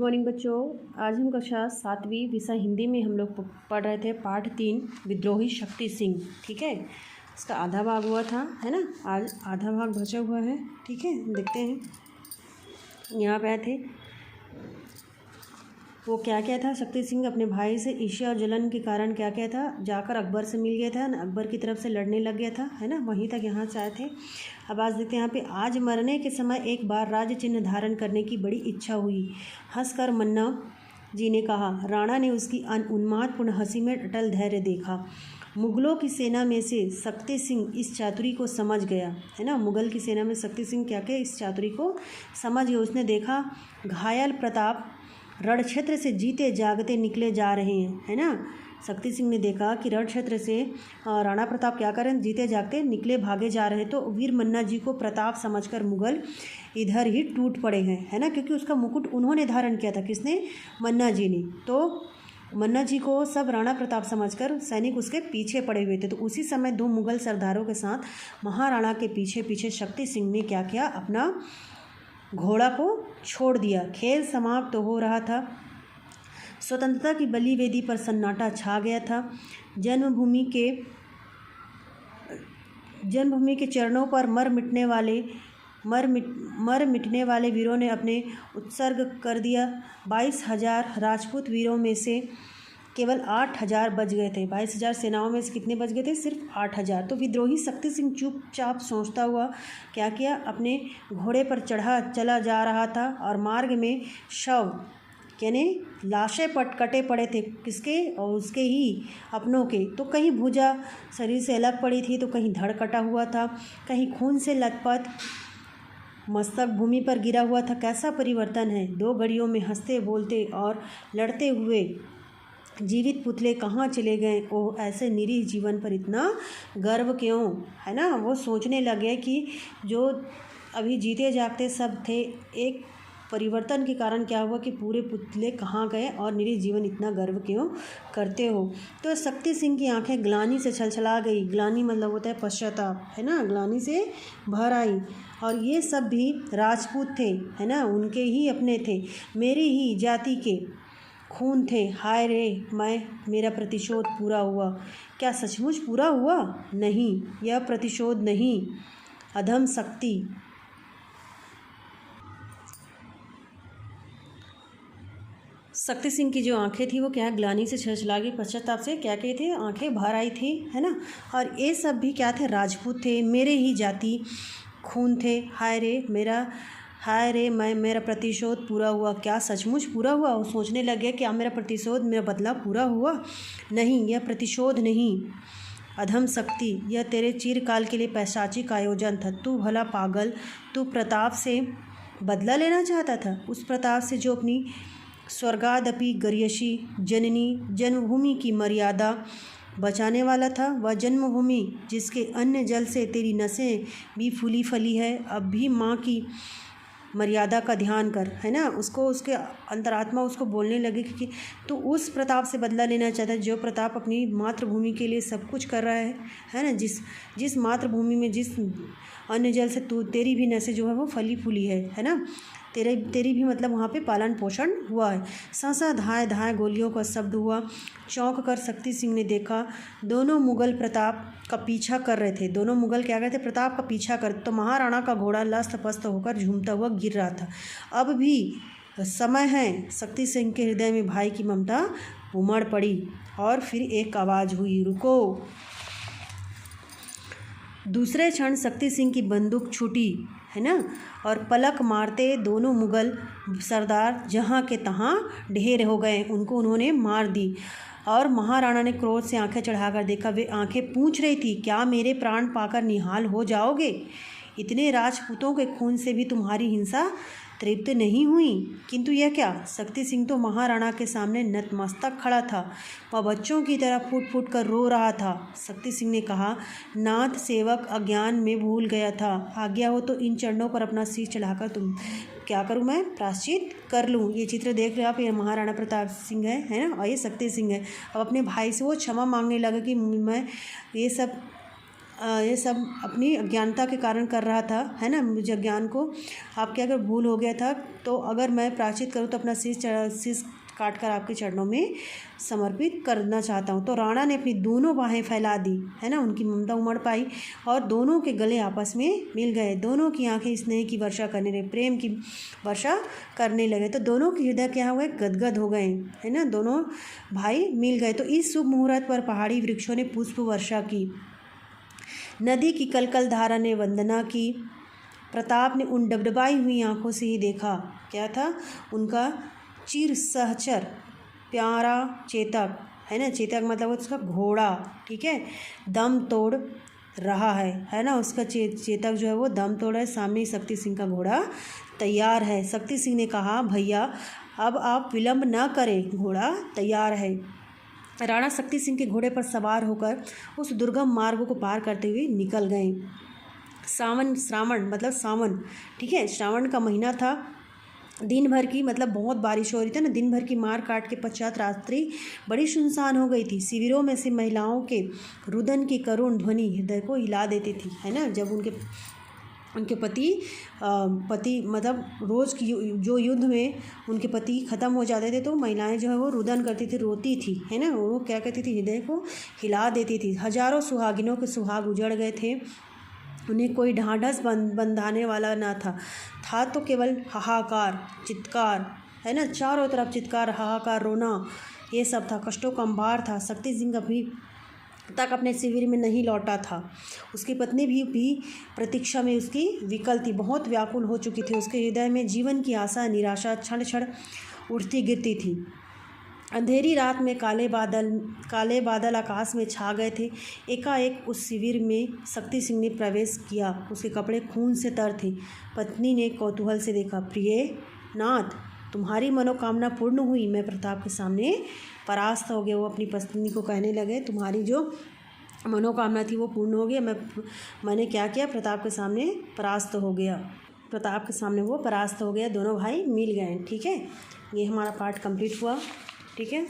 Morning बच्चों। आज हम कक्षा 7वीं विषय हिंदी में हम लोग पढ़ रहे थे पाठ 3 विद्रोही शक्ति सिंह। ठीक है, इसका आधा भाग हुआ था, है ना। आज आधा भाग बचा हुआ है। ठीक है, देखते हैं यहाँ पे आए थे। वो क्या क्या था, शक्ति सिंह अपने भाई से ईर्ष्या और जलन के कारण क्या क्या था, जाकर अकबर से मिल गया था, अकबर की तरफ से लड़ने लग गया था, है ना। वहीं तक यहाँ से आए थे। अब आज देखते हैं यहाँ पे, आज मरने के समय एक बार राज्य चिन्ह धारण करने की बड़ी इच्छा हुई। हंसकर मन्ना जी ने कहा। राणा ने उसकी उन्मादपूर्ण हंसी में अटल धैर्य देखा। मुगलों की सेना में से शक्ति सिंह इस चातुरी को समझ गया, है ना। मुगल की सेना में शक्ति सिंह क्या क्या इस चातुरी को समझ गया। उसने देखा घायल प्रताप रण क्षेत्र से जीते जागते निकले जा रहे हैं, है ना। शक्ति सिंह ने देखा कि रण क्षेत्र से राणा प्रताप क्या करें, जीते जागते निकले भागे जा रहे। तो वीर मन्ना जी को प्रताप समझकर मुगल इधर ही टूट पड़े हैं, है ना, क्योंकि उसका मुकुट उन्होंने धारण किया था। किसने? मन्ना जी ने। तो मन्ना जी को सब राणा प्रताप समझकर सैनिक उसके पीछे पड़े हुए थे। तो उसी समय 2 मुगल सरदारों के साथ महाराणा के पीछे पीछे शक्ति सिंह ने क्या किया, अपना घोड़ा को छोड़ दिया। खेल समाप्त हो रहा था। स्वतंत्रता की बलि वेदी पर सन्नाटा छा गया था। जन्मभूमि के चरणों पर मर मिटने वाले वीरों ने अपने उत्सर्ग कर दिया। 22,000 राजपूत वीरों में से केवल 8,000 बच गए थे। 22,000 सेनाओं में से कितने बच गए थे? सिर्फ 8,000। तो विद्रोही शक्ति सिंह चुपचाप सोचता हुआ क्या किया, अपने घोड़े पर चला जा रहा था और मार्ग में शव यानी लाशें कटे पड़े थे। किसके? और उसके ही अपनों के। तो कहीं भुजा शरीर से अलग पड़ी थी, तो कहीं धड़ कटा हुआ था, कहीं खून से लथपथ मस्तक भूमि पर गिरा हुआ था। कैसा परिवर्तन है! 2 घड़ियों में हंसते बोलते और लड़ते हुए जीवित पुतले कहाँ चले गए। ओह, ऐसे निरीह जीवन पर इतना गर्व क्यों, है ना। वो सोचने लगे कि जो अभी जीते जागते सब थे, एक परिवर्तन के कारण क्या हुआ कि पूरे पुतले कहाँ गए और निरीह जीवन इतना गर्व क्यों करते हो। तो शक्ति सिंह की आंखें ग्लानि से छलछला गई। ग्लानि मतलब होता है पश्चाताप, है ना। ग्लानि से भर आई। और ये सब भी राजपूत थे, है ना, उनके ही अपने थे, मेरी ही जाति के खून थे। हाय रे, मेरा प्रतिशोध पूरा हुआ। क्या सचमुच पूरा हुआ? नहीं, यह प्रतिशोध नहीं, अधम शक्ति। शक्ति सिंह की जो आंखें थी वो क्या ग्लानि से छलछला गई, पश्चाताप से क्या कही थी, आंखें भर आई थी, है ना। और ये सब भी क्या थे? राजपूत थे, मेरे ही जाति खून थे। हाय रे, मेरा प्रतिशोध पूरा हुआ। क्या सचमुच पूरा हुआ? वो सोचने लगे क्या मेरा प्रतिशोध, मेरा बदला पूरा हुआ? नहीं, यह प्रतिशोध नहीं, अधम शक्ति। यह तेरे चिरकाल के लिए पैशाचिक आयोजन था। तू भला पागल, तू प्रताप से बदला लेना चाहता था, उस प्रताप से जो अपनी स्वर्गादपि गर्यशी जननी जन्मभूमि की मर्यादा बचाने वाला था। वह जन्मभूमि जिसके अन्न जल से तेरी नसें भी फूली फली है। अब भी माँ की मर्यादा का ध्यान कर, है ना। उसके अंतरात्मा उसको बोलने लगे कि तू उस प्रताप से बदला लेना चाहता है जो प्रताप अपनी मातृभूमि के लिए सब कुछ कर रहा है ना। जिस मातृभूमि में जिस अन्न जल से तेरी भी नसें जो है वो फली फूली है ना। तेरी भी मतलब वहाँ पे पालन पोषण हुआ है। सांसा धाए धाए गोलियों का शब्द हुआ। चौंक कर शक्ति सिंह ने देखा दोनों मुगल प्रताप का पीछा कर रहे थे। दोनों मुगल क्या कर रहे थे? प्रताप का पीछा कर। तो महाराणा का घोड़ा लस्त पस्त होकर झूमता हुआ गिर रहा था। अब भी समय है। शक्ति सिंह के हृदय में भाई की ममता उमड़ पड़ी और फिर एक आवाज़ हुई, रुको। दूसरे क्षण शक्ति सिंह की बंदूक छूटी, है ना, और पलक मारते दोनों मुगल सरदार जहाँ के तहाँ ढेर हो गए। उन्होंने मार दी। और महाराणा ने क्रोध से आंखें चढ़ाकर देखा। वे आंखें पूछ रही थी, क्या मेरे प्राण पाकर निहाल हो जाओगे? इतने राजपूतों के खून से भी तुम्हारी हिंसा तृप्त नहीं हुई? किंतु यह क्या? शक्ति सिंह तो महाराणा के सामने नतमस्तक खड़ा था। वह बच्चों की तरह फूट फूट कर रो रहा था। शक्ति सिंह ने कहा, नाथ सेवक अज्ञान में भूल गया था। आज्ञा हो तो इन चरणों पर अपना शीश चढ़ाकर तुम क्या करूं, मैं प्रायश्चित कर लूं। ये चित्र देख रहे हो आप, ये महाराणा प्रताप सिंह है ना, और ये शक्ति सिंह है। अब अपने भाई से वो क्षमा मांगने लगा कि मैं ये सब ये सब अपनी अज्ञानता के कारण कर रहा था, है ना। मुझे अज्ञान को आपके अगर भूल हो गया था तो अगर मैं प्रायश्चित करूँ तो अपना शीश काट कर आपके चरणों में समर्पित करना चाहता हूँ। तो राणा ने अपनी दोनों बाहें फैला दी, है ना, उनकी ममता उमड़ पाई और दोनों के गले आपस में मिल गए। दोनों की आंखें स्नेह की वर्षा करने लगे, प्रेम की वर्षा करने लगे। तो दोनों के हृदय क्या हुए, गदगद हो गए, है ना, दोनों भाई मिल गए। तो इस शुभ मुहूर्त पर पहाड़ी वृक्षों ने पुष्प वर्षा की, नदी की कलकल धारा ने वंदना की। प्रताप ने उन डबडबाई हुई आंखों से ही देखा, क्या था उनका चिर सहचर प्यारा चेतक, है ना, चेतक मतलब उसका घोड़ा, ठीक है, दम तोड़ रहा है ना, उसका चेतक जो है वो दम तोड़ है। सामने शक्ति सिंह का घोड़ा तैयार है। शक्ति सिंह ने कहा, भैया अब आप विलंब न करें, घोड़ा तैयार है। राणा शक्ति सिंह के घोड़े पर सवार होकर उस दुर्गम मार्ग को पार करते हुए निकल गए। श्रावण मतलब सावन, ठीक है, श्रावण का महीना था। दिन भर की मतलब बहुत बारिश हो रही थी ना, दिन भर की मार काट के पश्चात रात्रि बड़ी सुनसान हो गई थी। शिविरों में से महिलाओं के रुदन की करुण ध्वनि हृदय को हिला देती थी, है ना। जब उनके पति मतलब रोज़ की जो युद्ध में उनके पति ख़त्म हो जाते थे तो महिलाएं जो है वो रुदन करती थी, रोती थी, है ना, वो क्या कहती थी, हृदय को हिला देती थी। हजारों सुहागिनों के सुहाग उजड़ गए थे, उन्हें कोई ढांढस बंधाने वाला ना था तो केवल हाहाकार चित्कार, है ना, चारों तरफ चित्कार हाहाकार रोना, ये सब था, कष्टों का अंबार था। शक्ति सिंह अभी तक अपने शिविर में नहीं लौटा था। उसकी पत्नी भी प्रतीक्षा में उसकी विकल थी, बहुत व्याकुल हो चुकी थी। उसके हृदय में जीवन की आशा निराशा क्षण क्षण उठती गिरती थी। अंधेरी रात में काले बादल आकाश में छा गए थे। एकाएक उस शिविर में शक्ति सिंह ने प्रवेश किया। उसके कपड़े खून से तर थे। पत्नी ने कौतूहल से देखा, प्रिय नाथ, तुम्हारी मनोकामना पूर्ण हुई, मैं प्रताप के सामने परास्त हो गया। वो अपनी पत्नी को कहने लगे, तुम्हारी जो मनोकामना थी वो पूर्ण हो गया, मैंने क्या किया, प्रताप के सामने परास्त हो गया। प्रताप के सामने वो परास्त हो गया, दोनों भाई मिल गए, ठीक है। ये हमारा पार्ट कंप्लीट हुआ, ठीक है।